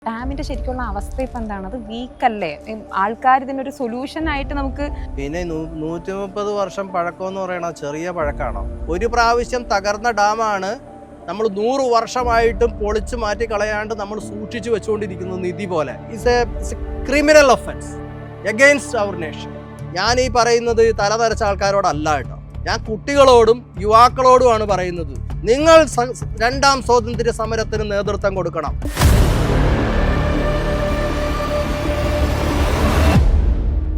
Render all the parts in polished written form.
ഡാമിന്റെ ശരിക്കുള്ള അവസ്ഥ ഇപ്പം എന്താണ്? അത് വീക്കല്ലേ? ആൾക്കാർ ഇതിനൊരു സൊല്യൂഷൻ ആയിട്ട് നമുക്ക് പിന്നെ 130 വർഷം പഴക്കം എന്ന് പറയണ ചെറിയ പഴക്കമാണോ? ഒരു പ്രാവശ്യം തകർന്ന ഡാമാണ് നമ്മൾ 100 വർഷമായിട്ടും പൊളിച്ചു മാറ്റി കളയാണ്ട് നമ്മൾ സൂക്ഷിച്ചു വെച്ചുകൊണ്ടിരിക്കുന്നു നിധി പോലെ. It's a criminal offence against our nation. ഞാൻ ഈ പറയുന്നത് തലതരച്ച ആൾക്കാരോടല്ല കേട്ടോ, ഞാൻ കുട്ടികളോടും യുവാക്കളോടുമാണ് പറയുന്നത്. നിങ്ങൾ രണ്ടാം സ്വാതന്ത്ര്യ സമരത്തിന് നേതൃത്വം കൊടുക്കണം.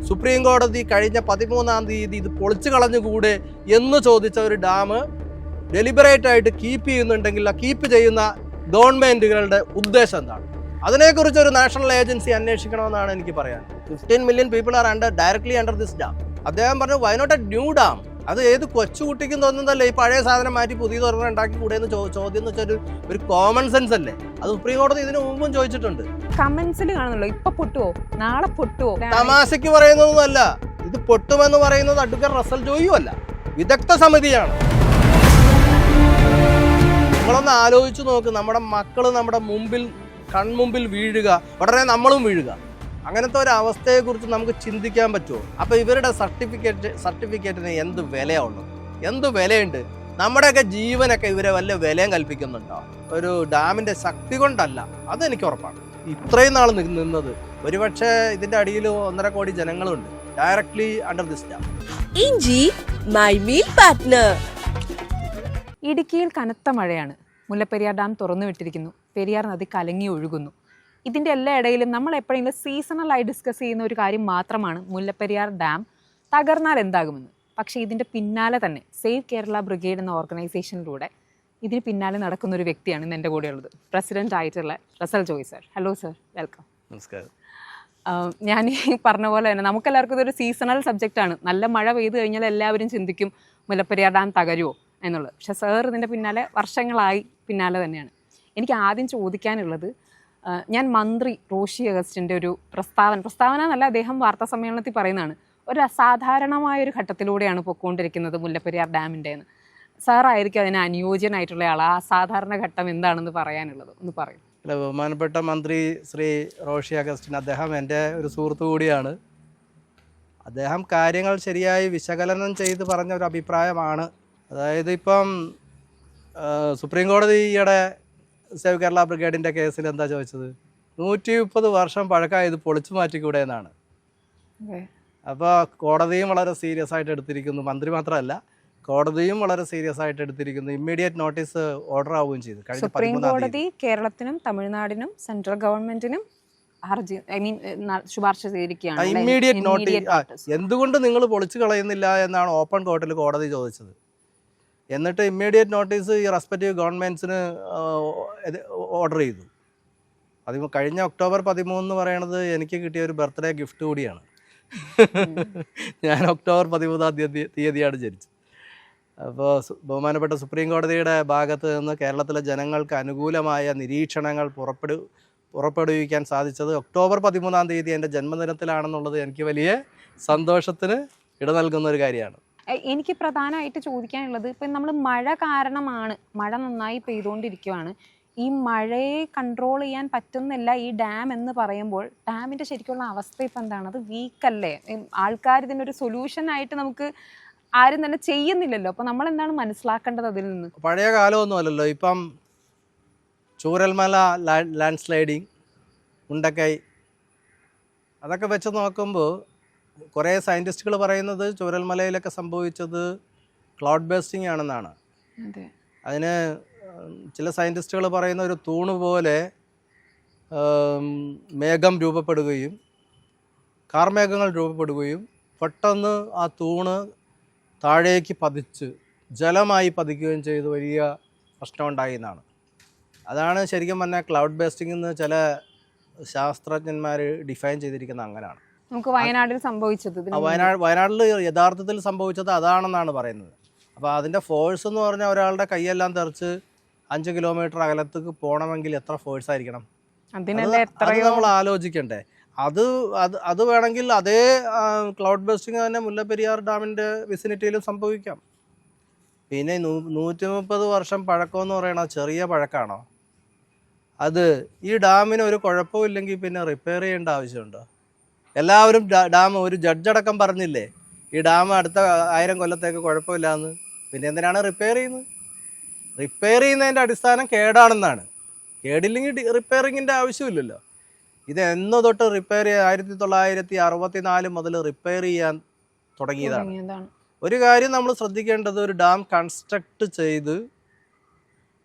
സുപ്രീം കോടതി കഴിഞ്ഞ 13-ാം തീയതി ഇത് പൊളിച്ചു കളഞ്ഞുകൂടെ എന്ന് ചോദിച്ച ഒരു ഡാം ഡെലിബറേറ്റ് ആയിട്ട് കീപ്പ് ചെയ്യുന്നുണ്ടെങ്കിൽ ആ കീപ്പ് ചെയ്യുന്ന ഗവൺമെന്റുകളുടെ ഉദ്ദേശം എന്താണ്? അതിനെക്കുറിച്ച് ഒരു നാഷണൽ ഏജൻസി അന്വേഷിക്കണമെന്നാണ് എനിക്ക് പറയാൻ. 15 million people are directly under this dam. അദ്ദേഹം പറഞ്ഞു why not a new dam? അത് ഏത് കൊച്ചുകുട്ടിക്കും തോന്നുന്നതല്ലേ ഈ പഴയ സാധനം മാറ്റി പുതിയതൊരെണ്ണം ഉണ്ടാക്കി കൂടെ എന്ന് ചോദ്യം എന്ന് വെച്ചാൽ ഒരു കോമൺ സെൻസ് അല്ലേ? അത് സുപ്രീം കോടതി ഇതിനു മുമ്പും ചോദിച്ചിട്ടുണ്ട്. കമന്റ്സിൽ കാണുന്നല്ലോ ഇപ്പൊ പൊട്ടുവോ നാളെ പൊട്ടുവോ. തമാശയ്ക്ക് പറയുന്നതൊന്നുമല്ല, ഇത് പൊട്ടുമെന്ന് പറയുന്നത് അഡ്വക്കേറ്റ് റസൽ ജോയിയും അല്ല, വിദഗ്ധ സമിതിയാണ്. നിങ്ങളൊന്ന് ആലോചിച്ച് നോക്ക്, നമ്മുടെ മക്കള് നമ്മുടെ കൺമുമ്പിൽ വീഴുക, ഉടനെ നമ്മളും വീഴുക. അങ്ങനത്തെ ഒരു അവസ്ഥയെക്കുറിച്ച് നമുക്ക് ചിന്തിക്കാൻ പറ്റുമോ? അപ്പോൾ ഇവരുടെ സർട്ടിഫിക്കറ്റിന് എന്ത് വിലയാണുള്ളത്? എന്ത് വിലയുണ്ട്? നമ്മുടെയൊക്കെ ജീവനൊക്കെ ഇവരെ വല്ല വിലയും കൽപ്പിക്കുന്നുണ്ടോ? ഒരു ഡാമിൻ്റെ ശക്തി കൊണ്ടല്ല, അതെനിക്ക് ഉറപ്പാണ്. ഇത്രയും നാൾ നിന്നത് ഒരുപക്ഷെ ഇതിൻ്റെ അടിയിൽ 1.5 കോടി ജനങ്ങളുണ്ട് ഡയറക്ട്ലി അണ്ടർ ദിസ് ഡാം. ഇഞ്ചി മൈ മീൽ പാർട്ട്ണർ. ഇടുക്കിയിൽ കനത്ത മഴയാണ്. മുല്ലപ്പെരിയാർ ഡാം തുറന്നു വിട്ടിരിക്കുന്നു. പെരിയാർ നദി കലങ്ങി ഒഴുകുന്നു. ഇതിൻ്റെ എല്ലാ ഇടയിലും നമ്മൾ എപ്പോഴെങ്കിലും സീസണലായി ഡിസ്കസ് ചെയ്യുന്ന ഒരു കാര്യം മാത്രമാണ് മുല്ലപ്പെരിയാർ ഡാം തകർന്നാൽ എന്താകുമെന്ന്. പക്ഷേ ഇതിൻ്റെ പിന്നാലെ തന്നെ സേവ് കേരള ബ്രിഗേഡ് എന്ന ഓർഗനൈസേഷനിലൂടെ ഇതിന് പിന്നാലെ നടക്കുന്ന ഒരു വ്യക്തിയാണ് ഇന്ന് എൻ്റെ കൂടെ ഉള്ളത്, പ്രസിഡന്റ് ആയിട്ടുള്ള Russel Joy sir. Hello sir, welcome. നമസ്കാരം. ഞാൻ ഈ പറഞ്ഞ പോലെ തന്നെ നമുക്കെല്ലാവർക്കും ഇതൊരു സീസണൽ സബ്ജക്റ്റാണ്. നല്ല മഴ പെയ്തു കഴിഞ്ഞാൽ എല്ലാവരും ചിന്തിക്കും മുല്ലപ്പെരിയാർ ഡാം തകരുമോ എന്നുള്ളത്. പക്ഷേ സാർ ഇതിൻ്റെ പിന്നാലെ വർഷങ്ങളായി പിന്നാലെ തന്നെയാണ്. എനിക്ക് ആദ്യം ചോദിക്കാനുള്ളത്, ഞാൻ മന്ത്രി റോഷി അഗസ്റ്റിൻ്റെ ഒരു പ്രസ്താവന എന്നല്ല, അദ്ദേഹം വാർത്താ സമ്മേളനത്തിൽ പറയുന്നതാണ്, ഒരു അസാധാരണമായ ഒരു ഘട്ടത്തിലൂടെയാണ് പൊയ്ക്കൊണ്ടിരിക്കുന്നത് മുല്ലപ്പെരിയാർ ഡാമിൻ്റെ എന്ന്. സാറായിരിക്കും അതിന് അനുയോജ്യനായിട്ടുള്ള ആൾ. ആ അസാധാരണ ഘട്ടം എന്താണെന്ന് പറയാനുള്ളത് ഒന്ന് പറയും. അല്ല, ബഹുമാനപ്പെട്ട മന്ത്രി ശ്രീ റോഷി അഗസ്റ്റിൻ, അദ്ദേഹം എൻ്റെ ഒരു സുഹൃത്തു കൂടിയാണ്. അദ്ദേഹം കാര്യങ്ങൾ ശരിയായി വിശകലനം ചെയ്ത് പറഞ്ഞ ഒരു അഭിപ്രായമാണ്. അതായത് ഇപ്പം സുപ്രീം കോടതി ഈയിടെ സേവ് കേരള ബ്രിഗേഡിൻ്റെ കേസിൽ എന്താ ചോദിച്ചത്? 130 വർഷം പഴക്കമായി ഇത് പൊളിച്ചു മാറ്റിക്കൂടെ എന്നാണ്. അപ്പോൾ കോടതിയും വളരെ സീരിയസ് ആയിട്ട് എടുത്തിരിക്കുന്നു. മന്ത്രി മാത്രമല്ല, കോടതിയും വളരെ സീരിയസ് ആയിട്ട് എടുത്തിരിക്കുന്നു. ഇമ്മീഡിയറ്റ് നോട്ടീസ് ഓർഡർ ആവുകയും ചെയ്തു. സുപ്രീം കോടതി കേരളത്തിനും തമിഴ്നാടിനും സെൻട്രൽ ഗവൺമെന്റിനും ശുപാർശ ചെയ്തിരിക്കുകയാണ്. Immediate notice. എന്തുകൊണ്ട് നിങ്ങൾ പൊളിച്ചു കളയുന്നില്ല എന്നാണ് ഓപ്പൺ കോർട്ടിൽ കോടതി ചോദിച്ചത്. എന്നിട്ട് ഇമ്മീഡിയറ്റ് നോട്ടീസ് ഈ റെസ്പെക്റ്റീവ് ഗവൺമെൻറ്റ്സിന് ഓർഡർ ചെയ്തു. കഴിഞ്ഞ ഒക്ടോബർ 13 എന്ന് പറയുന്നത് എനിക്ക് കിട്ടിയ ഒരു ബർത്ത്ഡേ ഗിഫ്റ്റ് കൂടിയാണ്. ഞാൻ ഒക്ടോബർ 13-ാം തീയതിയാണ് ജനിച്ചത്. അപ്പോൾ ബഹുമാനപ്പെട്ട സുപ്രീം കോടതിയുടെ ഭാഗത്ത് നിന്ന് കേരളത്തിലെ ജനങ്ങൾക്ക് അനുകൂലമായ നിരീക്ഷണങ്ങൾ പുറപ്പെടുവിക്കാൻ സാധിച്ചത് ഒക്ടോബർ 13-ാം തീയതി എൻ്റെ ജന്മദിനത്തിലാണെന്നുള്ളത് എനിക്ക് വലിയ സന്തോഷത്തിന് ഇട നൽകുന്ന ഒരു കാര്യമാണ്. എനിക്ക് പ്രധാനമായിട്ട് ചോദിക്കാനുള്ളത്, ഇപ്പം നമ്മൾ മഴ കാരണമാണ്, മഴ നന്നായി പെയ്തുകൊണ്ടിരിക്കുകയാണ്, ഈ മഴയെ കൺട്രോൾ ചെയ്യാൻ പറ്റുന്നില്ല ഈ ഡാം എന്ന് പറയുമ്പോൾ ഡാമിൻ്റെ ശരിക്കുള്ള അവസ്ഥ ഇപ്പം എന്താണ്? അത് വീക്കല്ലേ? ആൾക്കാർ ഇതിനൊരു സൊല്യൂഷൻ ആയിട്ട് നമുക്ക് ആരും തന്നെ ചെയ്യുന്നില്ലല്ലോ. അപ്പം നമ്മൾ എന്താണ് മനസ്സിലാക്കേണ്ടത് അതിൽ നിന്ന്? പഴയ കാലമൊന്നും അല്ലല്ലോ. ഇപ്പം ചൂരൽമല ലാൻഡ് സ്ലൈഡിങ്, മുണ്ടക്കൈ, അതൊക്കെ വെച്ച് നോക്കുമ്പോൾ കുറേ സയൻറ്റിസ്റ്റുകൾ പറയുന്നത് ചൂരൽമലയിലൊക്കെ സംഭവിച്ചത് ക്ലൗഡ് ബേസ്റ്റിംഗ് ആണെന്നാണ്. അതിന് ചില സയൻറ്റിസ്റ്റുകൾ പറയുന്ന ഒരു തൂണ് പോലെ മേഘം രൂപപ്പെടുകയും കാർമേഘങ്ങൾ രൂപപ്പെടുകയും പെട്ടെന്ന് ആ തൂണ് താഴേക്ക് പതിച്ച് ജലമായി പതിക്കുകയും ചെയ്ത് വലിയ പ്രശ്നമുണ്ടായി എന്നാണ്. അതാണ് ശരിക്കും പറഞ്ഞാൽ ക്ലൗഡ് ബേസ്റ്റിംഗ് എന്ന് ചില ശാസ്ത്രജ്ഞന്മാർ ഡിഫൈൻ ചെയ്തിരിക്കുന്നത് അങ്ങനെയാണ്. നമുക്ക് വയനാട്ടിൽ സംഭവിച്ചത്, വയനാട്ടിൽ യഥാർത്ഥത്തിൽ സംഭവിച്ചത് അതാണെന്നാണ് പറയുന്നത്. അപ്പോൾ അതിൻ്റെ ഫോഴ്സ് എന്ന് പറഞ്ഞാൽ ഒരാളുടെ കൈയെല്ലാം തെറിച്ച് 5 കിലോമീറ്റർ അകലത്തേക്ക് പോകണമെങ്കിൽ എത്ര ഫോഴ്സ് ആയിരിക്കണം? അത് നമ്മൾ ആലോചിക്കണ്ടേ. അത് വേണമെങ്കിൽ അതേ ക്ലൗഡ് ബേസ്റ്റിംഗ് തന്നെ മുല്ലപ്പെരിയാർ ഡാമിൻ്റെ വിസിനിറ്റിയിലും സംഭവിക്കാം. പിന്നെ 130 വർഷം പഴക്കം എന്ന് പറയണ ചെറിയ പഴക്കമാണോ? അത് ഈ ഡാമിന് ഒരു കുഴപ്പമില്ലെങ്കിൽ പിന്നെ റിപ്പയർ ചെയ്യേണ്ട ആവശ്യമുണ്ടോ? എല്ലാവരും ഡാം ഒരു ജഡ്ജടക്കം പറഞ്ഞില്ലേ ഈ ഡാം അടുത്ത 1000 കൊല്ലത്തേക്ക് കുഴപ്പമില്ലാന്ന്. പിന്നെ എന്തിനാണ് റിപ്പയർ ചെയ്യുന്നത്? റിപ്പയർ ചെയ്യുന്നതിൻ്റെ അടിസ്ഥാനം കേടാണെന്നാണ്. കേടില്ലെങ്കിൽ റിപ്പയറിങ്ങിൻ്റെ ആവശ്യമില്ലല്ലോ. ഇത് എന്ന് തൊട്ട് റിപ്പയർ 1964 മുതൽ റിപ്പയർ ചെയ്യാൻ തുടങ്ങിയതാണ്. ഒരു കാര്യം നമ്മൾ ശ്രദ്ധിക്കേണ്ടത്, ഒരു ഡാം കൺസ്ട്രക്ട് ചെയ്ത്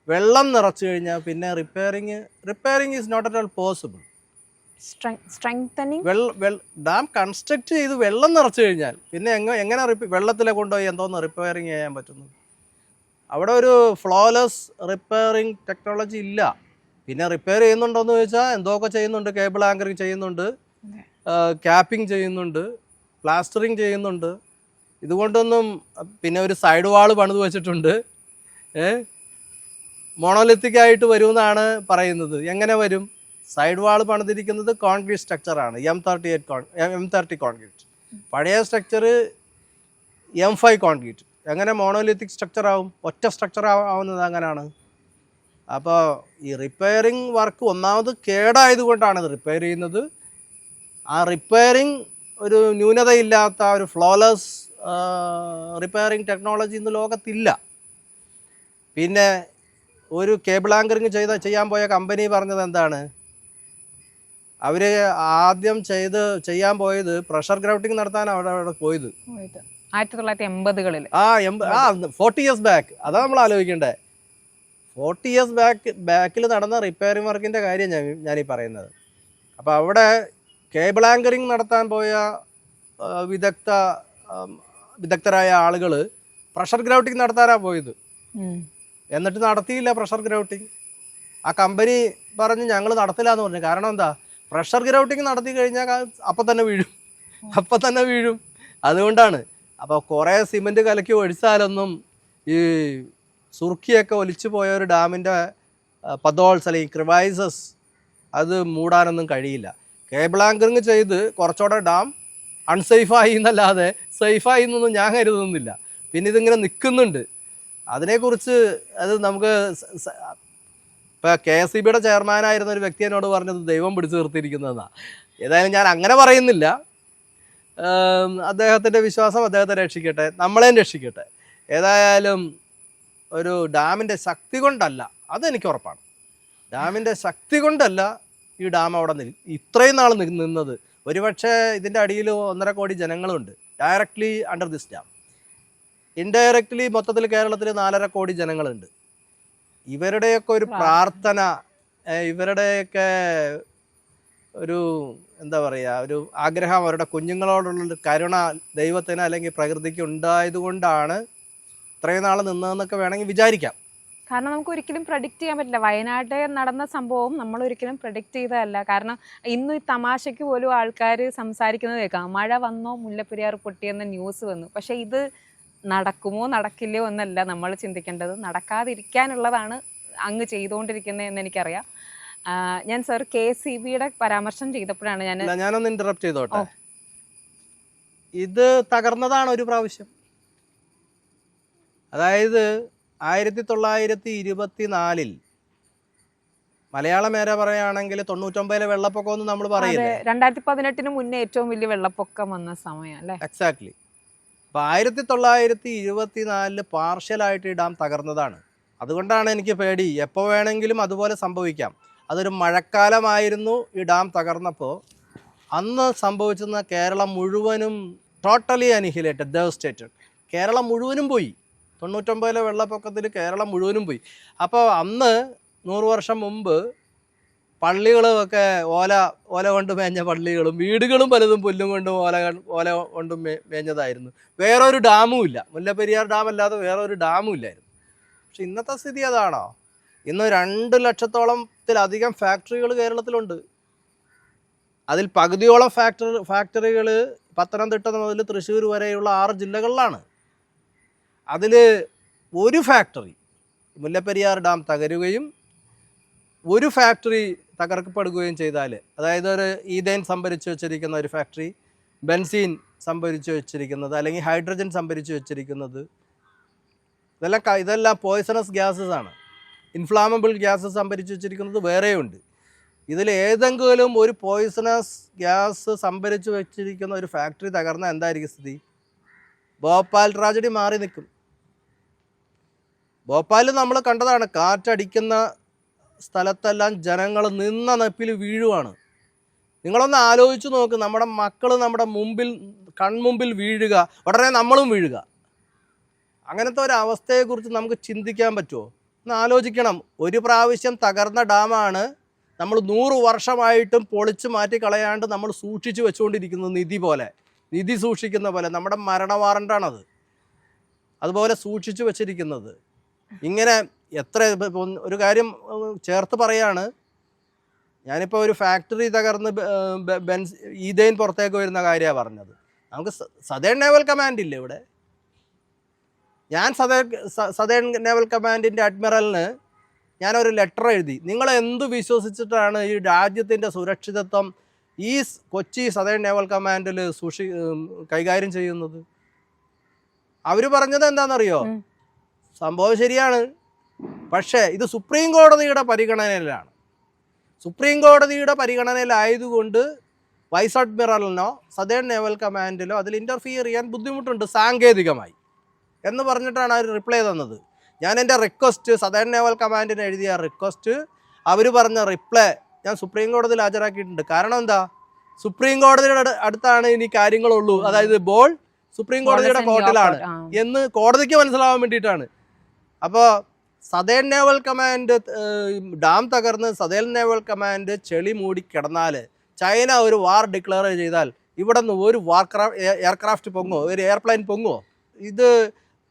വെള്ളം നിറച്ചു കഴിഞ്ഞാൽ പിന്നെ repairing is not at all possible. Dam construct ചെയ്ത് വെള്ളം നിറച്ചു കഴിഞ്ഞാൽ പിന്നെ എങ്ങനെ വെള്ളത്തിലെ കൊണ്ടുപോയി എന്തോന്ന് റിപ്പയറിങ് ചെയ്യാൻ പറ്റുന്നത്? അവിടെ ഒരു ഫ്ലോലെസ് റിപ്പയറിങ് ടെക്നോളജി ഇല്ല. പിന്നെ റിപ്പയർ ചെയ്യുന്നുണ്ടോയെന്ന് ചോദിച്ചാൽ എന്തൊക്കെ ചെയ്യുന്നുണ്ട്. കേബിൾ ആങ്കറിങ് ചെയ്യുന്നുണ്ട്, ക്യാപ്പിംഗ് ചെയ്യുന്നുണ്ട്, പ്ലാസ്റ്ററിങ് ചെയ്യുന്നുണ്ട്. ഇതുകൊണ്ടൊന്നും പിന്നെ ഒരു സൈഡ് വാൾ പണിത് വെച്ചിട്ടുണ്ട്. മോണോലിത്തിക് വരുമെന്നാണ് പറയുന്നത്. എങ്ങനെ വരും? സൈഡ് വാൾ പണിതിരിക്കുന്നത് കോൺക്രീറ്റ് സ്ട്രക്ചറാണ്, M30 കോൺക്രീറ്റ്. പഴയ സ്ട്രക്ചർ M5 കോൺക്രീറ്റ്. എങ്ങനെ മോണോലിത്തിക് സ്ട്രക്ചർ ആവും? ഒറ്റ സ്ട്രക്ചർ ആവുന്നത് അങ്ങനെയാണ്. അപ്പോൾ ഈ റിപ്പയറിങ് വർക്ക് ഒന്നാമത് കേടായതുകൊണ്ടാണ് ഇത് റിപ്പയർ ചെയ്യുന്നത്. ആ റിപ്പയറിങ് ഒരു ന്യൂനതയില്ലാത്ത ഒരു ഫ്ലോലെസ് റിപ്പയറിങ് ടെക്നോളജി ഇന്ന് ലോകത്തില്ല. പിന്നെ ഒരു കേബിൾ ആങ്കറിങ് ചെയ്യാൻ പോയ കമ്പനി പറഞ്ഞത് എന്താണ്? അവർ ആദ്യം ചെയ്യാൻ പോയത് പ്രഷർ ഗ്രൗട്ടിങ് നടത്താൻ അവിടെ പോയത് 1980-കളിൽ. 40 years ബാക്ക്. അതാണ് നമ്മൾ ആലോചിക്കേണ്ടത്. 40 years ബാക്കിൽ നടന്ന റിപ്പയറിംഗ് വർക്കിൻ്റെ കാര്യം ഞാനീ പറയുന്നത്. അപ്പോൾ അവിടെ കേബിൾ ആങ്കറിങ് നടത്താൻ പോയ വിദഗ്ധരായ ആളുകൾ പ്രഷർ ഗ്രൗട്ടിങ് നടത്താനാണ് പോയത്. എന്നിട്ട് നടത്തിയില്ല പ്രഷർ ഗ്രൗട്ടിങ്. ആ കമ്പനി പറഞ്ഞ് ഞങ്ങൾ നടത്തില്ല എന്ന് പറഞ്ഞു. കാരണം എന്താ? പ്രഷർ ഗ്രൗട്ടിങ് നടത്തി കഴിഞ്ഞാൽ അപ്പം തന്നെ വീഴും. അതുകൊണ്ടാണ്. അപ്പോൾ കുറേ സിമെൻറ്റ് കലക്കി ഒഴിച്ചാലൊന്നും ഈ സുർക്കിയൊക്കെ ഒലിച്ചു പോയ ഒരു ഡാമിൻ്റെ പതോൾസ് അല്ലെങ്കിൽ ക്രിവൈസസ് അത് മൂടാനൊന്നും കഴിയില്ല. കേബിൾ ആങ്കറിങ് ചെയ്ത് കുറച്ചുകൂടെ ഡാം അൺസേഫായി എന്നല്ലാതെ സേഫായി എന്നൊന്നും ഞാൻ കരുതുന്നില്ല. പിന്നെ ഇതിങ്ങനെ നിൽക്കുന്നുണ്ട്. അതിനെക്കുറിച്ച് അത് നമുക്ക് ഇപ്പോൾ KSEBയുടെ ചെയർമാനായിരുന്ന ഒരു വ്യക്തി എന്നോട് പറഞ്ഞത് ദൈവം പിടിച്ചു നിർത്തിയിരിക്കുന്നതെന്നാണ്. ഏതായാലും ഞാൻ അങ്ങനെ പറയുന്നില്ല. അദ്ദേഹത്തിൻ്റെ വിശ്വാസം അദ്ദേഹത്തെ രക്ഷിക്കട്ടെ, നമ്മളെയും രക്ഷിക്കട്ടെ. ഏതായാലും ഒരു ഡാമിൻ്റെ ശക്തി കൊണ്ടല്ല, അതെനിക്ക് ഉറപ്പാണ്. ഡാമിൻ്റെ ശക്തി കൊണ്ടല്ല ഈ ഡാം അവിടെ ഇത്രയും നാൾ നിന്നത്. ഒരുപക്ഷെ ഇതിൻ്റെ അടിയിൽ 1.5 കോടി ജനങ്ങളുണ്ട് directly under this dam. Indirectly മൊത്തത്തിൽ കേരളത്തിൽ 4.5 കോടി ജനങ്ങളുണ്ട്. ഇവരുടെയൊക്കെ ഒരു പ്രാർത്ഥന, ഇവരുടെയൊക്കെ ഒരു എന്താ പറയുക, ഒരു ആഗ്രഹം, അവരുടെ കുഞ്ഞുങ്ങളോടുള്ള കരുണ ദൈവത്തിന് അല്ലെങ്കിൽ പ്രകൃതിക്ക് ഉണ്ടായതുകൊണ്ടാണ് ഇത്രയും നാൾ നിന്നതെന്നൊക്കെ വേണമെങ്കിൽ വിചാരിക്കാം. കാരണം നമുക്ക് ഒരിക്കലും പ്രഡിക്റ്റ് ചെയ്യാൻ പറ്റില്ല. വയനാട് നടന്ന സംഭവം നമ്മൾ ഒരിക്കലും പ്രഡിക്റ്റ് ചെയ്തതല്ല. കാരണം ഇന്നും ഈ തമാശയ്ക്ക് പോലും ആൾക്കാർ സംസാരിക്കുന്നത് കേൾക്കാം, മഴ വന്നോ മുല്ലപ്പെരിയാർ പൊട്ടിയെന്ന ന്യൂസ് വന്നു. പക്ഷേ ഇത് നടക്കുമോ നടക്കില്ലയോ എന്നല്ല നമ്മൾ ചിന്തിക്കേണ്ടത്, നടക്കാതിരിക്കാനുള്ളതാണ് അങ്ങ് ചെയ്തുകൊണ്ടിരിക്കുന്നത് എന്ന് എനിക്കറിയാം. ഞാൻ സർ KSEBയുടെ പരാമർശം ചെയ്തപ്പോഴാണ് ഞാനൊന്ന് ഇന്ററപ്റ്റ് ചെയ്തോട്ടെ. ഇത് തകർന്നതാണ് ഒരു പ്രാവശ്യം. അതായത് 1924 മലയാളം മേരെ പറയുകയാണെങ്കിൽ 99 വെള്ളപ്പൊക്കം എന്ന് നമ്മൾ പറയില്ലേ. 2018 മുന്നേ ഏറ്റവും വലിയ വെള്ളപ്പൊക്കം വന്ന സമയം അല്ലേ? എക്സാക്ട്ലി. അപ്പോൾ 1924 പാർഷ്യലായിട്ട് ഈ ഡാം തകർന്നതാണ്. അതുകൊണ്ടാണ് എനിക്ക് പേടി, എപ്പോൾ വേണമെങ്കിലും അതുപോലെ സംഭവിക്കാം. അതൊരു മഴക്കാലമായിരുന്നു ഈ ഡാം തകർന്നപ്പോൾ. അന്ന് സംഭവിച്ചെന്ന കേരളം മുഴുവനും ടോട്ടലി അനിഹിലേറ്റഡ്, ഡെവസ്റ്റേറ്റഡ്. കേരളം മുഴുവനും പോയി. 99 വെള്ളപ്പൊക്കത്തിൽ കേരളം മുഴുവനും പോയി. അപ്പോൾ അന്ന് 100 വർഷം മുമ്പ് പള്ളികളുമൊക്കെ ഓല കൊണ്ട് മേഞ്ഞ പള്ളികളും വീടുകളും പലതും പുല്ലും കൊണ്ടും ഓല കൊണ്ടും മേഞ്ഞതായിരുന്നു. വേറൊരു ഡാമും ഇല്ല. മുല്ലപ്പെരിയാർ ഡാം അല്ലാതെ വേറൊരു ഡാമും ഇല്ലായിരുന്നു. പക്ഷെ ഇന്നത്തെ സ്ഥിതി അതാണോ? ഇന്ന് 2 ലക്ഷത്തോളത്തിലധികം ഫാക്ടറികൾ കേരളത്തിലുണ്ട്. അതിൽ പകുതിയോളം ഫാക്ടറികൾ പത്തനംതിട്ട മുതൽ തൃശ്ശൂർ വരെയുള്ള 6 ജില്ലകളിലാണ്. അതിൽ ഒരു ഫാക്ടറി മുല്ലപ്പെരിയാർ ഡാം തകരുകയും ഒരു ഫാക്ടറി തകർക്കപ്പെടുകയും ചെയ്താൽ, അതായത് ഒരു ഈഥേൻ സംഭരിച്ച് വെച്ചിരിക്കുന്ന ഒരു ഫാക്ടറി, ബെൻസീൻ സംഭരിച്ച് വെച്ചിരിക്കുന്നത്, അല്ലെങ്കിൽ ഹൈഡ്രജൻ സംഭരിച്ച് വെച്ചിരിക്കുന്നത്, ഇതെല്ലാം പോയ്സണസ് ഗ്യാസസ് ആണ്. ഇൻഫ്ലാമബിൾ ഗ്യാസ് സംഭരിച്ച് വെച്ചിരിക്കുന്നത് വേറെയുണ്ട്. ഇതിൽ ഏതെങ്കിലും ഒരു പോയിസണസ് ഗ്യാസ് സംഭരിച്ച് വെച്ചിരിക്കുന്ന ഒരു ഫാക്ടറി തകർന്നാൽ എന്തായിരിക്കും സ്ഥിതി? ഭോപ്പാൽ ട്രാജഡി മാറി നിൽക്കും. ഭോപ്പാലിൽ നമ്മൾ കണ്ടതാണ്, കാറ്റടിക്കുന്ന സ്ഥലത്തെല്ലാം ജനങ്ങൾ നിന്ന നെപ്പിൽ വീഴുവാണ്. നിങ്ങളൊന്ന് ആലോചിച്ച് നോക്ക്, നമ്മുടെ മക്കൾ നമ്മുടെ മുമ്പിൽ കൺമുമ്പിൽ വീഴുക, ഉടനെ നമ്മളും വീഴുക. അങ്ങനത്തെ ഒരു അവസ്ഥയെക്കുറിച്ച് നമുക്ക് ചിന്തിക്കാൻ പറ്റുമോ? ഒന്ന് ആലോചിക്കണം. ഒരു പ്രാവശ്യം തകർന്ന ഡാമാണ് നമ്മൾ 100 വർഷമായിട്ടും പൊളിച്ച് മാറ്റി കളയാണ്ട് നമ്മൾ സൂക്ഷിച്ച് വെച്ചുകൊണ്ടിരിക്കുന്നത്. നിധി സൂക്ഷിക്കുന്ന പോലെ നമ്മുടെ മരണ വാറണ്ടാണത്. അതുപോലെ സൂക്ഷിച്ചു വെച്ചിരിക്കുന്നത്. ഇങ്ങനെ എത്ര ഒരു കാര്യം ചേർത്ത് പറയാണ്, ഞാനിപ്പോൾ ഒരു ഫാക്ടറി തകർന്ന് ഈഥെയിൻ പുറത്തേക്ക് വരുന്ന കാര്യമാണ് പറഞ്ഞത്. നമുക്ക് സദേൺ നേവൽ കമാൻഡ് ഇല്ലേ ഇവിടെ? ഞാൻ സദേൺ നേവൽ കമാൻഡിൻ്റെ അഡ്മിറലിന് ഞാനൊരു ലെറ്റർ എഴുതി. നിങ്ങൾ എന്ത് വിശ്വസിച്ചിട്ടാണ് ഈ രാജ്യത്തിൻ്റെ സുരക്ഷിതത്വം ഈ കൊച്ചി സദേൺ നേവൽ കമാൻഡിൽ കൈകാര്യം ചെയ്യുന്നത്? അവർ പറഞ്ഞത് എന്താണെന്നറിയോ? സംഭവം ശരിയാണ്, പക്ഷേ ഇത് സുപ്രീം കോടതിയുടെ പരിഗണനയിലാണ്. സുപ്രീം കോടതിയുടെ പരിഗണനയിലായതുകൊണ്ട് വൈസ് അഡ്മിറലിനോ സദേൺ നേവൽ കമാൻഡിലോ അതിൽ ഇൻ്റർഫിയർ ചെയ്യാൻ ബുദ്ധിമുട്ടുണ്ട് സാങ്കേതികമായി എന്ന് പറഞ്ഞിട്ടാണ് അവർ റിപ്ലൈ തന്നത്. ഞാൻ എൻ്റെ റിക്വസ്റ്റ്, സദേൺ നേവൽ കമാൻഡിന് എഴുതിയ റിക്വസ്റ്റ്, അവർ പറഞ്ഞ റിപ്ലൈ ഞാൻ സുപ്രീം കോടതിയിൽ ഹാജരാക്കിയിട്ടുണ്ട്. കാരണം എന്താ? സുപ്രീം കോടതിയുടെ അടുത്താണ് ഇനി കാര്യങ്ങളുള്ളൂ. അതായത് ബോൾ സുപ്രീം കോടതിയുടെ കോർട്ടിലാണ് എന്ന് കോടതിക്ക് മനസ്സിലാവാൻ വേണ്ടിയിട്ടാണ്. അപ്പോൾ സദേൺ നേവൽ കമാൻഡ് ഡാം തകർന്ന് സദേൺ നേവൽ കമാൻഡ് ചെളി മൂടി കിടന്നാൽ, ചൈന ഒരു വാർ ഡിക്ലെയർ ചെയ്താൽ ഇവിടെ നിന്ന് ഒരു എയർക്രാഫ്റ്റ് പൊങ്ങോ, ഒരു എയർപ്ലെയിൻ പൊങ്ങോ? ഇത്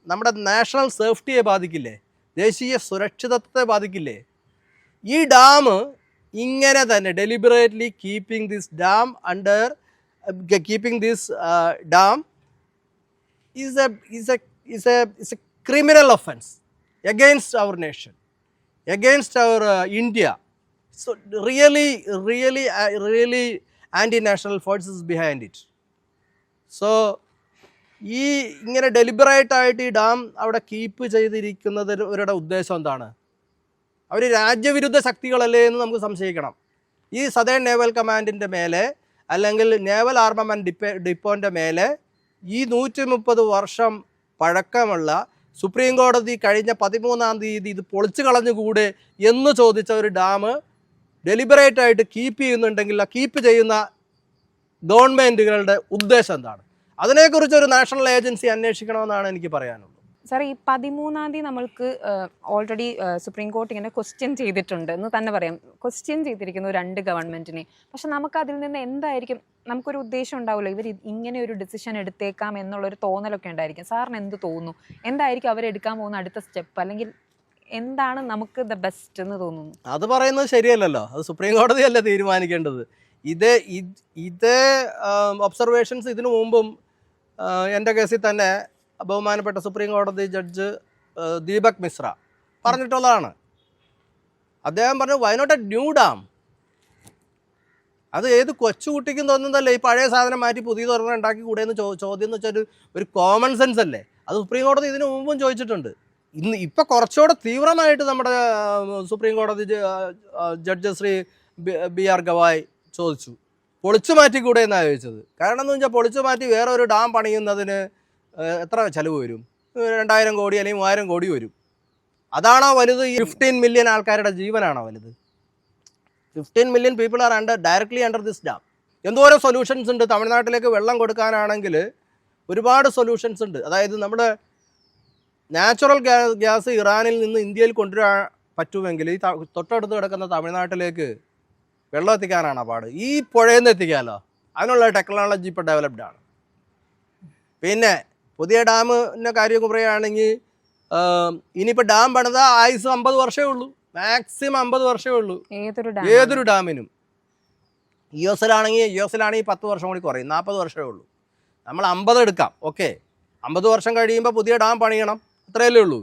നമ്മുടെ നാഷണൽ സേഫ്റ്റിയെ ബാധിക്കില്ലേ? ദേശീയ സുരക്ഷിതത്വത്തെ ബാധിക്കില്ലേ? ഈ ഡാം ഇങ്ങനെ തന്നെ deliberately keeping this dam is a criminal offense against our nation, against our India. So really anti-national forces behind it. So ഈ ഇങ്ങനെ ഡെലിബറേറ്റ് ആയിട്ട് ഈ ഡാം അവിടെ കീപ്പ് ചെയ്തിരിക്കുന്നവരുടെ ഉദ്ദേശം എന്താണ്? അവർ രാജ്യവിരുദ്ധ ശക്തികളല്ലേ എന്ന് നമുക്ക് സംശയിക്കണം. ഈ സദേൺ നേവൽ കമാൻഡിൻ്റെ മേലെ അല്ലെങ്കിൽ നേവൽ ആർമമെൻറ്റ് ഡിപ്പോൻ്റെ മേലെ ഈ 130 വർഷം പഴക്കമുള്ള സുപ്രീം കോടതി കഴിഞ്ഞ 13-ാം തീയതി ഇത് പൊളിച്ചു കളഞ്ഞുകൂടെ എന്ന് ചോദിച്ച ഒരു ഡാം ഡെലിബറേറ്റ് ആയിട്ട് കീപ്പ് ചെയ്യുന്നുണ്ടെങ്കിൽ ആ കീപ്പ് ചെയ്യുന്ന ഗവൺമെൻറ്റുകളുടെ ഉദ്ദേശം എന്താണ്? അതിനെക്കുറിച്ച് ഒരു നാഷണൽ ഏജൻസി അന്വേഷിക്കണമെന്നാണ് എനിക്ക് പറയാനുള്ളത്. സാർ, ഈ 13-ാം തീയതി നമ്മൾക്ക് ഓൾറെഡി സുപ്രീം കോർട്ട് ഇങ്ങനെ ക്വസ്റ്റ്യൻ ചെയ്തിട്ടുണ്ട് എന്ന് തന്നെ പറയാം. ക്വസ്റ്റ്യൻ ചെയ്തിരിക്കുന്നു 2 ഗവൺമെൻറ്റിനെ. പക്ഷെ നമുക്ക് അതിൽ നിന്ന് എന്തായിരിക്കും, നമുക്കൊരു ഉദ്ദേശം ഉണ്ടാവില്ല, ഇവർ ഇങ്ങനെ ഒരു ഡിസിഷൻ എടുത്തേക്കാം എന്നുള്ളൊരു തോന്നലൊക്കെ ഉണ്ടായിരിക്കും. സാറിന് എന്ത് തോന്നുന്നു? എന്തായിരിക്കും അവരെടുക്കാൻ പോകുന്ന അടുത്ത സ്റ്റെപ്പ്, അല്ലെങ്കിൽ എന്താണ് നമുക്ക് ദ ബെസ്റ്റ് എന്ന് തോന്നുന്നു? അത് പറയുന്നത് ശരിയല്ലല്ലോ, അത് സുപ്രീം കോടതിയല്ല തീരുമാനിക്കേണ്ടത്. ഇതേ ഒബ്സർവേഷൻസ് ഇതിനു മുമ്പും എൻ്റെ കേസിൽ തന്നെ ബഹുമാനപ്പെട്ട സുപ്രീം കോടതി ജഡ്ജ് ദീപക് മിശ്ര പറഞ്ഞിട്ടുള്ളതാണ്. അദ്ദേഹം പറഞ്ഞു, why not a new dam? അത് ഏത് കൊച്ചുകുട്ടിക്കും തോന്നുന്നതല്ലേ ഈ പഴയ സാധനം മാറ്റി പുതിയതൊരെണ്ണം ഉണ്ടാക്കി കൂടെ എന്ന് ചോദ്യം എന്ന് വെച്ചാൽ ഒരു കോമൺ സെൻസ് അല്ലേ? അത് സുപ്രീം കോടതി ഇതിനു മുമ്പും ചോദിച്ചിട്ടുണ്ട്. ഇപ്പം കുറച്ചുകൂടെ തീവ്രമായിട്ട് നമ്മുടെ സുപ്രീം കോടതി ജഡ്ജ് ശ്രീ BR ഗവായ് ചോദിച്ചു, പൊളിച്ചു മാറ്റിക്കൂടെ എന്നാണ് ചോദിച്ചത്. കാരണം എന്ന് വെച്ചാൽ പൊളിച്ചു മാറ്റി വേറെ ഒരു ഡാം പണിയുന്നതിന് എത്ര ചിലവ് വരും? 2000 കോടി അല്ലെങ്കിൽ 3000 കോടി വരും. അതാണോ വലുത്? ഈ 15 മില്യൺ ആൾക്കാരുടെ ജീവനാണോ വലുത്? 15 million people are directly under this dam. എന്തോരം സൊല്യൂഷൻസ് ഉണ്ട്. തമിഴ്നാട്ടിലേക്ക് വെള്ളം കൊടുക്കാനാണെങ്കിൽ ഒരുപാട് സൊല്യൂഷൻസ് ഉണ്ട്. അതായത് നമ്മുടെ നാച്ചുറൽ ഗ്യാസ് ഇറാനിൽ നിന്ന് ഇന്ത്യയിൽ കൊണ്ടുവരാൻ പറ്റുമെങ്കിൽ ഈ തൊട്ടടുത്ത് കിടക്കുന്ന തമിഴ്നാട്ടിലേക്ക് വെള്ളം എത്തിക്കാനാണ് പാട്. ഈ പുഴയിൽ നിന്ന് എത്തിക്കാമല്ലോ, അതിനുള്ള ടെക്നോളജി ഇപ്പോൾ ഡെവലപ്ഡ് ആണ്. പിന്നെ പുതിയ ഡാമിൻ്റെ കാര്യം പറയുകയാണെങ്കിൽ ഇനിയിപ്പോൾ ഡാം പണിത ആയുസ് 50 വർഷമേ ഉള്ളൂ, മാക്സിമം 50 വർഷമേ ഉള്ളൂ ഏതൊരു ഡാമിനും. US ലാണെങ്കിൽ 10 വർഷം കൂടി കുറയും, 40 വർഷമേ ഉള്ളൂ. നമ്മൾ 50 എടുക്കാം, ഓക്കെ. 50 വർഷം കഴിയുമ്പോൾ പുതിയ ഡാം പണിയണം, അത്രയല്ലേ ഉള്ളൂ.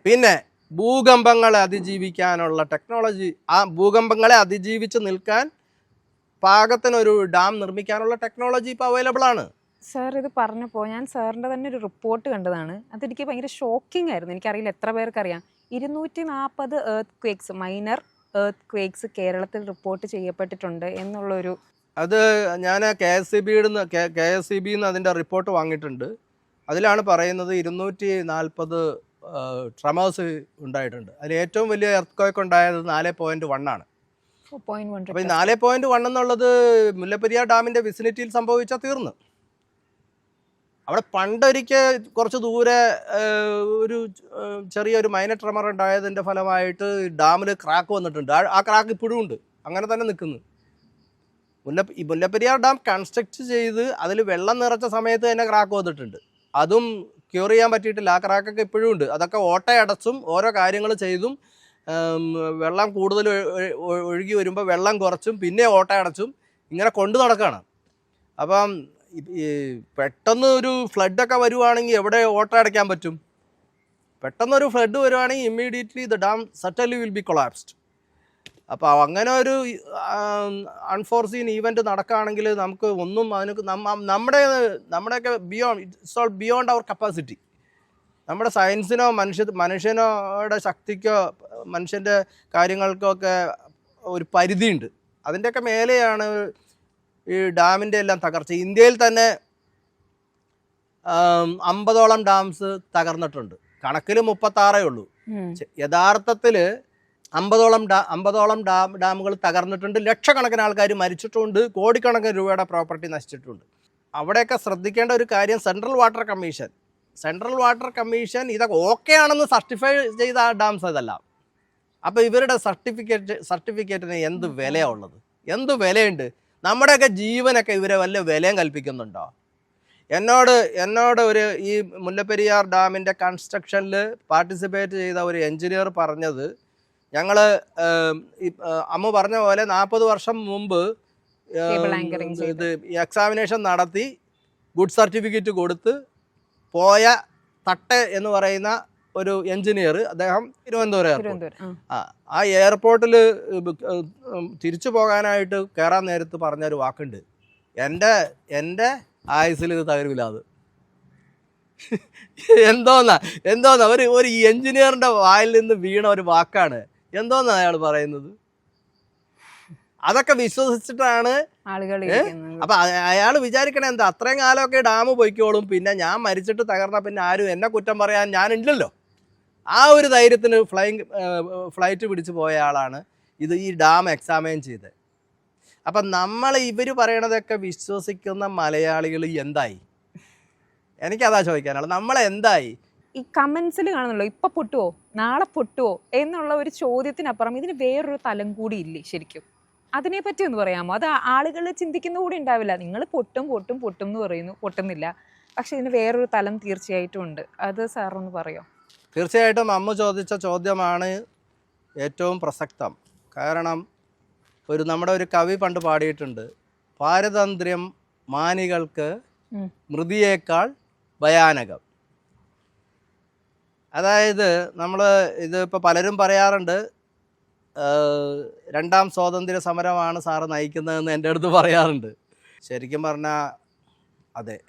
പിന്നെ ഭൂകമ്പങ്ങളെ അതിജീവിക്കാനുള്ള ടെക്നോളജി, ആ ഭൂകമ്പങ്ങളെ അതിജീവിച്ച് നിൽക്കാൻ പാകത്തിനൊരു ഡാം നിർമ്മിക്കാനുള്ള ടെക്നോളജി ഇപ്പോൾ അവൈലബിൾ ആണ്. സാർ, ഇത് പറഞ്ഞപ്പോൾ ഞാൻ സാറിൻ്റെ തന്നെ ഒരു റിപ്പോർട്ട് കണ്ടതാണ്. അതെനിക്ക് ഭയങ്കര ഷോക്കിംഗ് ആയിരുന്നു. എനിക്കറിയില്ല എത്ര പേർക്കറിയാം. 240 earth quakes, minor earth quakes കേരളത്തിൽ റിപ്പോർട്ട് ചെയ്യപ്പെട്ടിട്ടുണ്ട് എന്നുള്ളൊരു. അത് ഞാൻ KSCB അതിൻ്റെ റിപ്പോർട്ട് വാങ്ങിയിട്ടുണ്ട്. അതിലാണ് പറയുന്നത് 240 ട്രമേഴ്സ് ഉണ്ടായിട്ടുണ്ട്. അതിൽ ഏറ്റവും വലിയ എർത്ത് ക്വേക്ക് ഉണ്ടായത് 4.1 ആണ്. അപ്പോൾ ഈ 4.1 എന്നുള്ളത് മുല്ലപ്പെരിയാർ ഡാമിൻ്റെ വിസിനിറ്റിയിൽ സംഭവിച്ചാൽ തീർന്നു. അവിടെ പണ്ടൊരിക്കൽ കുറച്ച് ദൂരെ ഒരു ചെറിയൊരു മൈനർ ട്രമർ ഉണ്ടായതിൻ്റെ ഫലമായിട്ട് ഡാമിൽ ക്രാക്ക് വന്നിട്ടുണ്ട്. ആ ക്രാക്ക് ഇപ്പോഴും ഉണ്ട്, അങ്ങനെ തന്നെ നിൽക്കുന്നു. മുല്ലപ്പെരിയാർ ഡാം കൺസ്ട്രക്ട് ചെയ്ത് അതിൽ വെള്ളം നിറച്ച സമയത്ത് തന്നെ ക്രാക്ക് വന്നിട്ടുണ്ട്. അതും ക്യൂർ ചെയ്യാൻ പറ്റിയിട്ടില്ല. ആ ക്രാക്കൊക്കെ ഇപ്പോഴും ഉണ്ട്. അതൊക്കെ ഓട്ടയടച്ചും ഓരോ കാര്യങ്ങൾ ചെയ്തും വെള്ളം കൂടുതൽ ഒഴുകി വരുമ്പോൾ വെള്ളം കുറച്ചും പിന്നെ ഓട്ടയടച്ചും ഇങ്ങനെ കൊണ്ടു നടക്കുകയാണ്. അപ്പം ഈ പെട്ടെന്ന് ഒരു ഫ്ലഡൊക്കെ വരുവാണെങ്കിൽ എവിടെ ഓട്ട അടയ്ക്കാൻ പറ്റും? പെട്ടെന്നൊരു ഫ്ലഡ് വരുവാണെങ്കിൽ immediately the dam suddenly will be collapsed. അപ്പോൾ അങ്ങനെ ഒരു അൺഫോർസീൻ ഈവൻറ്റ് നടക്കുകയാണെങ്കിൽ നമുക്ക് ഒന്നും അതിന് നമ്മുടെയൊക്കെ it's all beyond our capacity. നമ്മുടെ സയൻസിനോ മനുഷ്യനോടെ ശക്തിക്കോ മനുഷ്യൻ്റെ കാര്യങ്ങൾക്കോ ഒക്കെ ഒരു പരിധിയുണ്ട്. അതിൻ്റെയൊക്കെ മേലെയാണ് ഈ ഡാമിൻ്റെ എല്ലാം തകർച്ച. ഇന്ത്യയിൽ തന്നെ 50ഓളം ഡാംസ് തകർന്നിട്ടുണ്ട്. കണക്കിൽ 36 ഉള്ളൂ. യഥാർത്ഥത്തിൽ 50ഓളം ഡാമുകൾ തകർന്നിട്ടുണ്ട്. ലക്ഷക്കണക്കിന് ആൾക്കാർ മരിച്ചിട്ടുണ്ട്. കോടിക്കണക്കിന് രൂപയുടെ പ്രോപ്പർട്ടി നശിച്ചിട്ടുണ്ട്. അവിടെയൊക്കെ ശ്രദ്ധിക്കേണ്ട ഒരു കാര്യം, സെൻട്രൽ വാട്ടർ കമ്മീഷൻ ഇതൊക്കെ ഓക്കെ ആണെന്ന് സർട്ടിഫൈ ചെയ്ത ഡാംസ് ഇതല്ല. അപ്പോൾ ഇവരുടെ സർട്ടിഫിക്കറ്റിന് എന്ത് വിലയാണ് ഉള്ളത്? എന്ത് വിലയുണ്ട്? നമ്മുടെയൊക്കെ ജീവനൊക്കെ ഇവരെ വല്ല വിലയും കൽപ്പിക്കുന്നുണ്ടോ? എന്നോട് ഈ മുല്ലപ്പെരിയാർ ഡാമിൻ്റെ കൺസ്ട്രക്ഷനിൽ പാർട്ടിസിപ്പേറ്റ് ചെയ്ത ഒരു എഞ്ചിനീയർ പറഞ്ഞത്, ഞങ്ങൾ അമ്മ പറഞ്ഞ പോലെ 40 വർഷം മുമ്പ് ഇത് എക്സാമിനേഷൻ നടത്തി ഗുഡ് സർട്ടിഫിക്കറ്റ് കൊടുത്ത് പോയ തട്ട് എന്ന് പറയുന്ന ഒരു എഞ്ചിനീയർ, അദ്ദേഹം തിരുവനന്തപുരം ആ എയർപോർട്ടിൽ തിരിച്ചു പോകാനായിട്ട് കയറാൻ നേരത്ത് പറഞ്ഞൊരു വാക്കുണ്ട്, എൻ്റെ ആയുസിൽ ഇത് തകരില്ല. അത് എന്തോന്നാ ഒരു എഞ്ചിനീയറിൻ്റെ വായിൽ നിന്ന് വീണ ഒരു വാക്കാണ്. എന്തോന്നാ അയാൾ പറയുന്നത്? അതൊക്കെ വിശ്വസിച്ചിട്ടാണ് ആളുകൾ. അപ്പം അയാൾ വിചാരിക്കണേ എന്താ, അത്രയും കാലമൊക്കെ ഡാം പൊയ്ക്കോളും, പിന്നെ ഞാൻ മരിച്ചിട്ട് തകർന്ന പിന്നെ ആരും എന്നെ കുറ്റം പറയാൻ ഞാനില്ലല്ലോ. ആ ഒരു ധൈര്യത്തിന് ഫ്ലൈറ്റ് പിടിച്ച് പോയ ആളാണ് ഈ ഡാം എക്സാമിൻ ചെയ്ത്. അപ്പം ഇവർ പറയണതൊക്കെ വിശ്വസിക്കുന്ന മലയാളികൾ എന്തായി? എനിക്കതാ ചോദിക്കാനുള്ളത്. നമ്മളെന്തായി? ഈ കമൻസിൽ കാണുന്നുള്ളൂ, ഇപ്പം പൊട്ടുവോ നാളെ പൊട്ടുവോ എന്നുള്ള ഒരു ചോദ്യത്തിനപ്പുറം ഇതിന് വേറൊരു തലം കൂടി ഇല്ലേ ശരിക്കും? അതിനെപ്പറ്റി ഒന്ന് പറയാമോ? അത് ആളുകൾ ചിന്തിക്കുന്ന കൂടി ഉണ്ടാവില്ല. നിങ്ങൾ പൊട്ടും എന്ന് പറയുന്നു, പൊട്ടുന്നില്ല. പക്ഷെ ഇതിന് വേറൊരു തലം തീർച്ചയായിട്ടും ഉണ്ട്. അത് സാറൊന്ന് പറയോ? തീർച്ചയായിട്ടും അമ്മ ചോദിച്ച ചോദ്യമാണ് ഏറ്റവും പ്രസക്തം. കാരണം നമ്മുടെ ഒരു കവി പണ്ട് പാടിയിട്ടുണ്ട്, പാരതന്ത്ര്യം മാനികൾക്ക് മൃതിയേക്കാൾ ഭയാനകം. അതായത് ഇതിപ്പോൾ പലരും പറയാറുണ്ട്, 2ാം സ്വാതന്ത്ര്യ സമരമാണ് സാറ് നയിക്കുന്നതെന്ന് എൻ്റെ അടുത്ത് പറയാറുണ്ട്. ശരിക്കും പറഞ്ഞാൽ അതെ,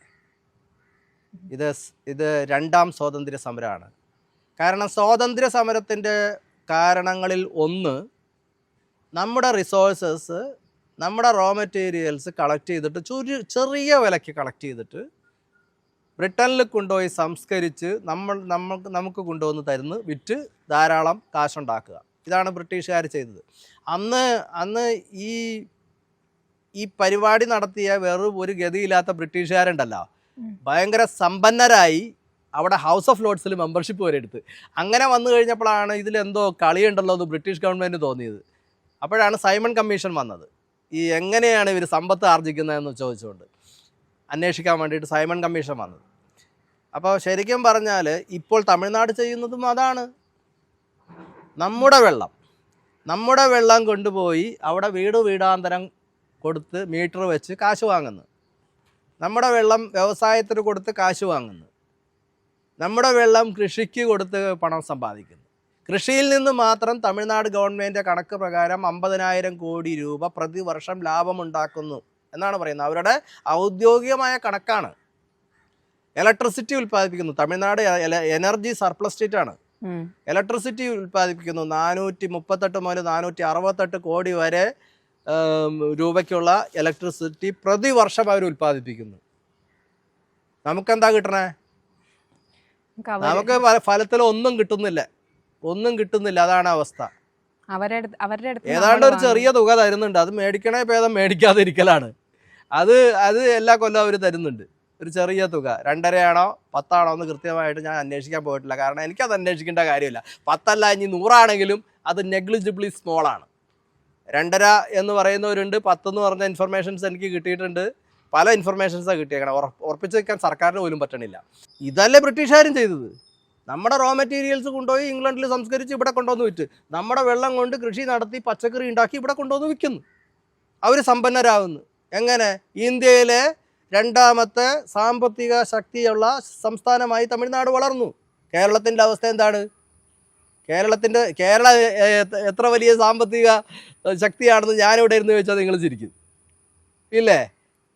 ഇത് 2ാം സ്വാതന്ത്ര്യ സമരമാണ്. കാരണം സ്വാതന്ത്ര്യ സമരത്തിൻ്റെ കാരണങ്ങളിൽ ഒന്ന്, നമ്മുടെ റിസോഴ്സസ്, നമ്മുടെ റോ മെറ്റീരിയൽസ് കളക്ട് ചെയ്തിട്ട് ചെറിയ വിലയ്ക്ക് കളക്ട് ചെയ്തിട്ട് ബ്രിട്ടനിൽ കൊണ്ടുപോയി സംസ്കരിച്ച് നമുക്ക് കൊണ്ടുവന്ന് തരുന്നു, വിറ്റ് ധാരാളം കാശുണ്ടാക്കുക. ഇതാണ് ബ്രിട്ടീഷുകാർ ചെയ്തത്. അന്ന് ഈ പരിപാടി നടത്തിയ വെറും ഒരു ഗതിയില്ലാത്ത ബ്രിട്ടീഷുകാരുണ്ടല്ലോ, ഭയങ്കര സമ്പന്നരായി അവിടെ ഹൗസ് ഓഫ് ലോർഡ്സിൽ മെമ്പർഷിപ്പ് വരെ എടുത്ത്. അങ്ങനെ വന്നു കഴിഞ്ഞപ്പോഴാണ് ഇതിലെന്തോ കളിയുണ്ടല്ലോ എന്ന് ബ്രിട്ടീഷ് ഗവൺമെൻറ് തോന്നിയത്. അപ്പോഴാണ് സൈമൺ കമ്മീഷൻ വന്നത്. എങ്ങനെയാണ് ഇവർ സമ്പത്ത് ആർജിക്കുന്നതെന്ന് ചോദിച്ചുകൊണ്ട് അന്വേഷിക്കാൻ വേണ്ടിയിട്ട് സൈമൺ കമ്മീഷൻ വന്നത്. അപ്പോൾ ശരിക്കും പറഞ്ഞാൽ ഇപ്പോൾ തമിഴ്നാട് ചെയ്യുന്നതും അതാണ്. നമ്മുടെ വെള്ളം കൊണ്ടുപോയി അവിടെ വീടാന്തരം കൊടുത്ത് മീറ്റർ വെച്ച് കാശ് വാങ്ങുന്നു. നമ്മുടെ വെള്ളം വ്യവസായത്തിന് കൊടുത്ത് കാശ് വാങ്ങുന്നു. നമ്മുടെ വെള്ളം കൃഷിക്ക് കൊടുത്ത് പണം സമ്പാദിക്കുന്നു. കൃഷിയിൽ നിന്ന് മാത്രം തമിഴ്നാട് ഗവൺമെൻറ് കണക്ക് പ്രകാരം 50,000 കോടി രൂപ പ്രതിവർഷം ലാഭമുണ്ടാക്കുന്നു എന്നാണ് പറയുന്നത്. അവരുടെ ഔദ്യോഗികമായ കണക്കാണ്. ഇലക്ട്രിസിറ്റി ഉൽപ്പാദിപ്പിക്കുന്നു. തമിഴ്നാട് എനർജി സർപ്ലസ് സ്റ്റേറ്റ് ആണ്. ഇലക്ട്രിസിറ്റി ഉൽപ്പാദിപ്പിക്കുന്നു 438 മുതൽ 468 കോടി വരെ രൂപയ്ക്കുള്ള ഇലക്ട്രിസിറ്റി പ്രതിവർഷം അവർ ഉൽപ്പാദിപ്പിക്കുന്നു. നമുക്കെന്താ കിട്ടണേ? നമുക്ക് ഫലത്തിൽ ഒന്നും കിട്ടുന്നില്ല. അതാണ് അവസ്ഥ. ഏതാണ്ട് ഒരു ചെറിയ തുക തരുന്നുണ്ട്. അത് മേടിക്കണേ ഭേദം മേടിക്കാതിരിക്കലാണ്. അത് എല്ലാ കൊല്ലം അവർ തരുന്നുണ്ട്, ഒരു ചെറിയ തുക. 2.5 10 എന്ന് കൃത്യമായിട്ട് ഞാൻ അന്വേഷിക്കാൻ പോയിട്ടില്ല. കാരണം എനിക്കത് അന്വേഷിക്കേണ്ട കാര്യമില്ല. 10 അല്ല, ഇനി 100 ആണെങ്കിലും അത് നെഗ്ലിജിബിളി സ്മോളാണ്. 2.5 എന്ന് പറയുന്നവരുണ്ട്, 10 എന്ന് പറഞ്ഞ ഇൻഫർമേഷൻസ് എനിക്ക് കിട്ടിയിട്ടുണ്ട്. പല ഇൻഫർമേഷൻസാണ് കിട്ടിയേക്കണം. ഉറപ്പിച്ച് വയ്ക്കാൻ സർക്കാരിന് പോലും പറ്റണില്ല. ഇതല്ലേ ബ്രിട്ടീഷുകാരും ചെയ്തത്. നമ്മുടെ റോ മെറ്റീരിയൽസ് കൊണ്ടുപോയി ഇംഗ്ലണ്ടിൽ സംസ്കരിച്ച് ഇവിടെ കൊണ്ടുവന്ന് വിറ്റ്, നമ്മുടെ വെള്ളം കൊണ്ട് കൃഷി നടത്തി പച്ചക്കറി ഉണ്ടാക്കി ഇവിടെ കൊണ്ടുവന്ന് വിൽക്കുന്നു. അവർ സമ്പന്നരാകുന്നു. എങ്ങനെ? ഇന്ത്യയിലെ 2ാമത്തെ സാമ്പത്തിക ശക്തിയുള്ള സംസ്ഥാനമായി തമിഴ്നാട് വളർന്നു. കേരളത്തിൻ്റെ അവസ്ഥ എന്താണ്? കേരളം എത്ര വലിയ സാമ്പത്തിക ശക്തിയാണെന്ന് ഞാനിവിടെ ഇരുന്ന് ചോദിച്ചാൽ നിങ്ങൾ ചിരിക്കും, ഇല്ലേ?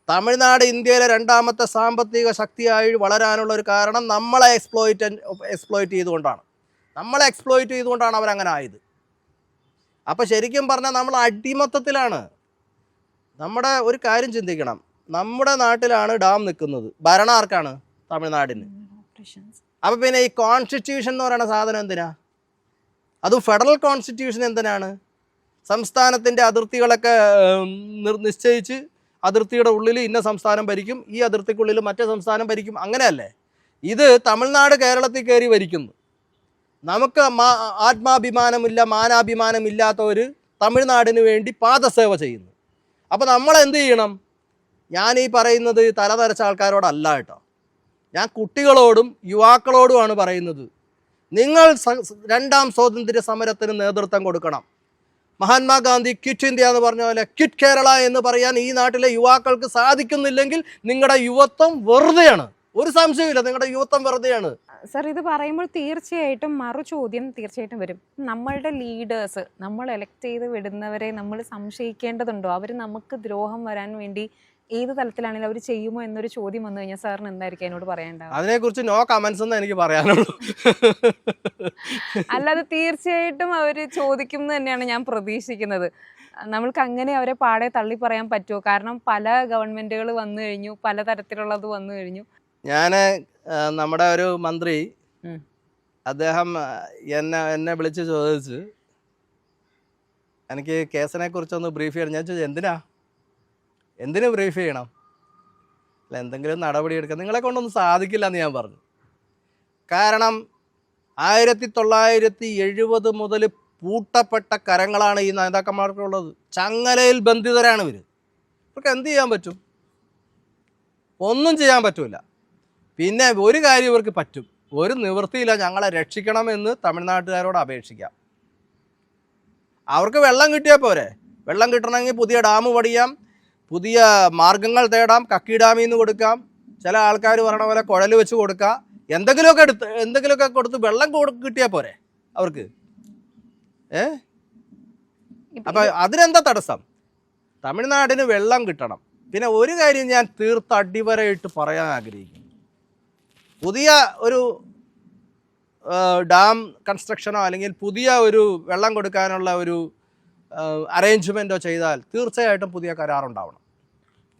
തമിഴ്നാട് ഇന്ത്യയിലെ 2ാമത്തെ സാമ്പത്തിക ശക്തിയായി വളരാനുള്ള ഒരു കാരണം നമ്മളെ എക്സ്പ്ലോയിറ്റ് ചെയ്തുകൊണ്ടാണ് അവരങ്ങനെ ആയത്. അപ്പോൾ ശരിക്കും പറഞ്ഞാൽ നമ്മൾ അടിമത്തത്തിലാണ്. നമ്മുടെ ഒരു കാര്യം ചിന്തിക്കണം. നമ്മുടെ നാട്ടിലാണ് ഡാം നിൽക്കുന്നത്. ഭരണം ആർക്കാണ്? തമിഴ്നാടിന്. അപ്പോൾ പിന്നെ ഈ കോൺസ്റ്റിറ്റ്യൂഷൻ എന്ന് പറയുന്ന സാധനം എന്തിനാ? അതും ഫെഡറൽ കോൺസ്റ്റിറ്റ്യൂഷൻ എന്തിനാണ്? സംസ്ഥാനത്തിൻ്റെ അതിർത്തികളൊക്കെ നിശ്ചയിച്ച് അതിർത്തിയുടെ ഉള്ളിൽ ഇന്ന സംസ്ഥാനം ഭരിക്കും, ഈ അതിർത്തിക്കുള്ളിൽ മറ്റേ സംസ്ഥാനം ഭരിക്കും, അങ്ങനെയല്ലേ? ഇത് തമിഴ്നാട് കേരളത്തിൽ കയറി ഭരിക്കുന്നു. നമുക്ക് ആത്മാഭിമാനമില്ല, മാനാഭിമാനമില്ലാത്തവർ തമിഴ്നാടിന് വേണ്ടി പാദസേവ ചെയ്യുന്നു. അപ്പോൾ നമ്മൾ എന്ത് ചെയ്യണം? ഞാൻ ഈ പറയുന്നത് തലതരച്ച ആൾക്കാരോടല്ല കേട്ടോ, ഞാൻ കുട്ടികളോടും യുവാക്കളോടുമാണ് പറയുന്നത്. നിങ്ങൾ 2ാം സ്വാതന്ത്ര്യ സമരത്തിന് നേതൃത്വം കൊടുക്കണം. മഹാത്മാഗാന്ധി ക്വിറ്റ് ഇന്ത്യ എന്ന് പറഞ്ഞ പോലെ ക്വിറ്റ് കേരള എന്ന് പറയാൻ ഈ നാട്ടിലെ യുവാക്കൾക്ക് സാധിക്കുന്നില്ലെങ്കിൽ നിങ്ങളുടെ യുവത്വം വെറുതെയാണ്. ഒരു സംശയമില്ല, നിങ്ങളുടെ യുവത്വം വെറുതെയാണ്. സർ, ഇത് പറയുമ്പോൾ തീർച്ചയായിട്ടും ചോദ്യം തീർച്ചയായിട്ടും വരും. നമ്മളുടെ ലീഡേഴ്സ്, നമ്മൾ എലക്ട് ചെയ്ത് വിടുന്നവരെ നമ്മൾ സംശയിക്കേണ്ടതുണ്ടോ? അവർ നമുക്ക് ദ്രോഹം വരാൻ വേണ്ടി ഏത് തലത്തിലാണെങ്കിലും അവർ ചെയ്യുമോ എന്നൊരു ചോദ്യം വന്നു കഴിഞ്ഞാൽ സാറിന് എന്തായിരിക്കും അതിനോട് പറയേണ്ടത്? അതിനെക്കുറിച്ച് നോ കമന്റ്സ് എന്ന് എനിക്ക് പറയാനുള്ളൂ. അല്ലാതെ തീർച്ചയായിട്ടും അവർ ചോദിക്കും എന്ന് തന്നെയാണ് ഞാൻ പ്രതീക്ഷിക്കുന്നത്. നമ്മൾക്ക് അങ്ങനെ അവരെ പാടെ തള്ളി പറയാൻ പറ്റുമോ? കാരണം പല ഗവൺമെന്റുകൾ വന്നു കഴിഞ്ഞു, പല തരത്തിലുള്ളത് വന്നു കഴിഞ്ഞു. ഞാൻ നമ്മുടെ ഒരു മന്ത്രി, അദ്ദേഹം എന്നെ വിളിച്ച് ചോദിച്ച് എനിക്ക് കേസിനെ കുറിച്ചൊന്ന് ബ്രീഫ് ചെയ്യണം. ഞാൻ ചോദിച്ചു, എന്തിനു ബ്രീഫ് ചെയ്യണം? അല്ല, എന്തെങ്കിലും നടപടി എടുക്കാം. നിങ്ങളെ കൊണ്ടൊന്നും സാധിക്കില്ല എന്ന് ഞാൻ പറഞ്ഞു. കാരണം 1970 മുതൽ പൂട്ടപ്പെട്ട കരങ്ങളാണ് ഈ നേതാക്കന്മാർക്കുള്ളത്. ചങ്ങലയിൽ ബന്ധിതരാണ് ഇവർ. ഇവർക്ക് എന്ത് ചെയ്യാൻ പറ്റും? ഒന്നും ചെയ്യാൻ പറ്റില്ല. പിന്നെ ഒരു കാര്യം ഇവർക്ക് പറ്റും, ഒരു നിവൃത്തിയില്ല, ഞങ്ങളെ രക്ഷിക്കണമെന്ന് തമിഴ്നാട്ടുകാരോട് അപേക്ഷിക്കാം. അവർക്ക് വെള്ളം കിട്ടിയാൽ പോരെ? വെള്ളം കിട്ടണമെങ്കിൽ പുതിയ ഡാം പണിയാം, പുതിയ മാർഗങ്ങൾ തേടാം, കക്കി ഡാമിൽ നിന്ന് കൊടുക്കാം, ചില ആൾക്കാർ പറയണ പോലെ കുഴൽ വെച്ച് കൊടുക്കാം, എന്തെങ്കിലുമൊക്കെ കൊടുത്ത് വെള്ളം കിട്ടിയാൽ പോരെ അവർക്ക്? അപ്പം അതിനെന്താ തടസ്സം? തമിഴ്നാടിന് വെള്ളം കിട്ടണം. പിന്നെ ഒരു കാര്യം ഞാൻ തീർത്ത് അടിവരയിട്ട് പറയാൻ ആഗ്രഹിക്കുന്നു. പുതിയ ഒരു ഡാം കൺസ്ട്രക്ഷനോ അല്ലെങ്കിൽ പുതിയ ഒരു വെള്ളം കൊടുക്കാനുള്ള ഒരു അറേഞ്ച്മെൻറ്റോ ചെയ്താൽ തീർച്ചയായിട്ടും പുതിയ കരാറുണ്ടാവണം.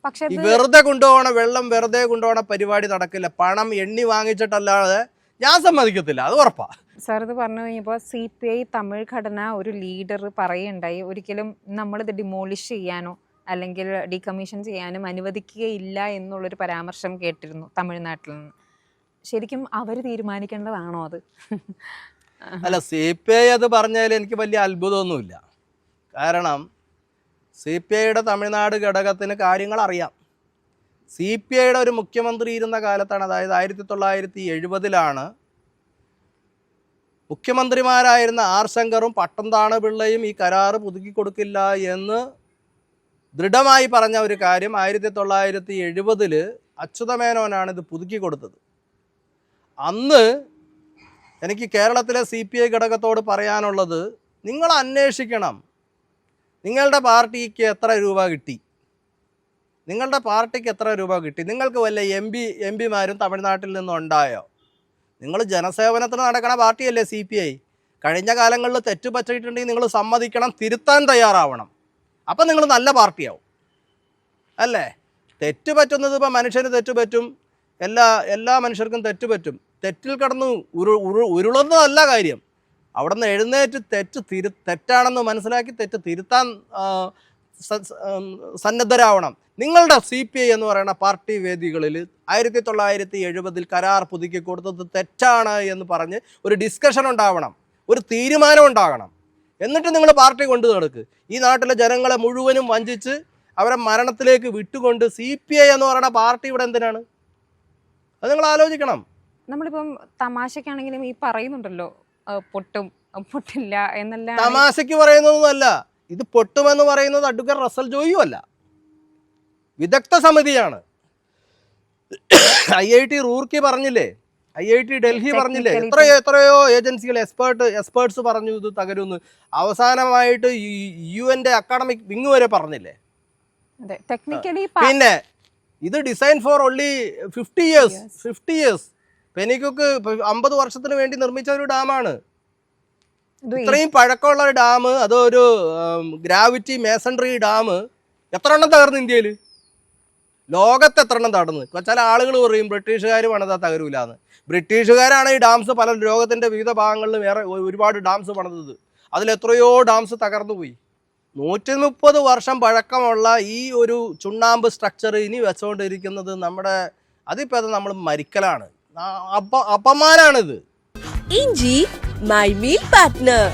പക്ഷേ വെറുതെ കൊണ്ടുപോകണ വെള്ളം വെറുതെ കൊണ്ടുപോകണ പരിപാടി നടക്കില്ല. പണം എണ്ണി വാങ്ങിച്ചിട്ടല്ലാതെ ഞാൻ സമ്മതിക്കത്തില്ല, അത് ഉറപ്പാണ്. സാർ, ഇത് പറഞ്ഞു കഴിഞ്ഞപ്പോൾ CPI തമിഴ് ഘടന ഒരു ലീഡർ പറയുണ്ടായി, ഒരിക്കലും നമ്മളിത് ഡിമോളിഷ് ചെയ്യാനോ അല്ലെങ്കിൽ ഡീകമ്മീഷൻ ചെയ്യാനും അനുവദിക്കുകയില്ല എന്നുള്ളൊരു പരാമർശം കേട്ടിരുന്നു തമിഴ്നാട്ടിൽ നിന്ന്. ശരിക്കും അവർ തീരുമാനിക്കേണ്ടതാണോ അത്? അല്ല, CPI അത് പറഞ്ഞാൽ എനിക്ക് വലിയ അത്ഭുതമൊന്നുമില്ല. കാരണം CPIയുടെ തമിഴ്നാട് ഘടകത്തിന് കാര്യങ്ങൾ അറിയാം. CPIയുടെ ഒരു മുഖ്യമന്ത്രി ഇരുന്ന കാലത്താണ്, അതായത് 1970 മുഖ്യമന്ത്രിമാരായിരുന്ന ആർ ശങ്കറും പട്ടംതാണ പിള്ളയും ഈ കരാറ് പുതുക്കി കൊടുക്കില്ല എന്ന് ദൃഢമായി പറഞ്ഞ ഒരു കാര്യം 1970 അച്യുതമേനോനാണ് ഇത് പുതുക്കി കൊടുത്തത്. അന്ന് എനിക്ക് കേരളത്തിലെ CPI ഘടകത്തോട് പറയാനുള്ളത്, നിങ്ങൾ അന്വേഷിക്കണം, നിങ്ങളുടെ പാർട്ടിക്ക് എത്ര രൂപ കിട്ടി, നിങ്ങൾക്ക് വല്ല എം പിമാരും തമിഴ്നാട്ടിൽ നിന്നുണ്ടായോ? നിങ്ങൾ ജനസേവനത്തിന് നടക്കണ പാർട്ടിയല്ലേ CPI. കഴിഞ്ഞ കാലങ്ങളിൽ തെറ്റ് പറ്റിയിട്ടുണ്ടെങ്കിൽ നിങ്ങൾ സമ്മതിക്കണം, തിരുത്താൻ തയ്യാറാവണം. അപ്പം നിങ്ങൾ നല്ല പാർട്ടിയാവും അല്ലേ? തെറ്റ് പറ്റുന്നത് ഇപ്പം മനുഷ്യന് തെറ്റ് പറ്റും, എല്ലാ മനുഷ്യർക്കും തെറ്റ് പറ്റും. തെറ്റിൽ കിടന്ന് ഉരുളുന്നതല്ല കാര്യം. അവിടെ നിന്ന് എഴുന്നേറ്റ് തെറ്റാണെന്ന് മനസ്സിലാക്കി തെറ്റ് തിരുത്താൻ സന്നദ്ധരാവണം. നിങ്ങളുടെ CPI എന്ന് പറയുന്ന പാർട്ടി വേദികളിൽ 1970 കരാർ പുതുക്കി കൊടുത്തത് തെറ്റാണ് എന്ന് പറഞ്ഞ് ഒരു ഡിസ്കഷൻ ഉണ്ടാവണം, ഒരു തീരുമാനം ഉണ്ടാകണം. എന്നിട്ട് നിങ്ങൾ പാർട്ടി കൊണ്ടു നടക്ക്. ഈ നാട്ടിലെ ജനങ്ങളെ മുഴുവനും വഞ്ചിച്ച് അവരെ മരണത്തിലേക്ക് വിട്ടുകൊണ്ട് CPI എന്ന് പറയുന്ന പാർട്ടി ഇവിടെ എന്തിനാണ്? അത് നിങ്ങൾ ആലോചിക്കണം. നമ്മളിപ്പം തമാശക്കാണെങ്കിലും ഈ പറയുന്നുണ്ടല്ലോ പൊട്ടും പൊട്ടില്ല എന്നല്ല. തമാശയ്ക്ക് പറയുന്നതൊന്നുമല്ല ഇത്. പൊട്ടുമെന്ന് പറയുന്നത് അഡ്വക്കേറ്റ് റസൽ ജോയിയും അല്ല, വിദഗ്ധ സമിതിയാണ്. IIT റൂർക്കി പറഞ്ഞില്ലേ, IIT ഡൽഹി പറഞ്ഞില്ലേ, എത്രയോ ഏജൻസികൾ എക്സ്പേർട്സ് പറഞ്ഞു ഇത് തകരുമെന്ന്. അവസാനമായിട്ട് UN അക്കാഡമിക് വിങ് വരെ പറഞ്ഞില്ലേ. പിന്നെ ഇത് ഡിസൈൻ ഫോർ ഓൺലി 50 ഇയേഴ്സ്. പെനിക്കൊക്കെ 50 വർഷത്തിന് വേണ്ടി നിർമ്മിച്ച ഒരു ഡാമാണ്. ഇത്രയും പഴക്കമുള്ള ഒരു ഡാം, അതൊരു ഗ്രാവിറ്റി മേസൺട്രി ഡാം എത്ര എണ്ണം തകർന്നു ഇന്ത്യയിൽ? ലോകത്ത് എത്ര എണ്ണം തകർന്ന്? ചില ആളുകൾ പറയും ബ്രിട്ടീഷുകാർ പണിതാ തകരൂലെന്ന്. ബ്രിട്ടീഷുകാരാണ് ഈ ഡാംസ് പല ലോകത്തിൻ്റെ വിവിധ ഭാഗങ്ങളിലും ഒരുപാട് ഡാംസ് പണിതത്. അതിലെത്രയോ ഡാംസ് തകർന്നു പോയി. 130 വർഷം പഴക്കമുള്ള ഈ ഒരു ചുണ്ണാമ്പ് സ്ട്രക്ചർ ഇനി വെച്ചുകൊണ്ടിരിക്കുന്നത് അതിപ്പോൾ അത് നമ്മൾ മരിക്കലാണ്, അപമാനാണിത്. ഇഞ്ചി മൈ മീൽ പാർട്ട്ണർ.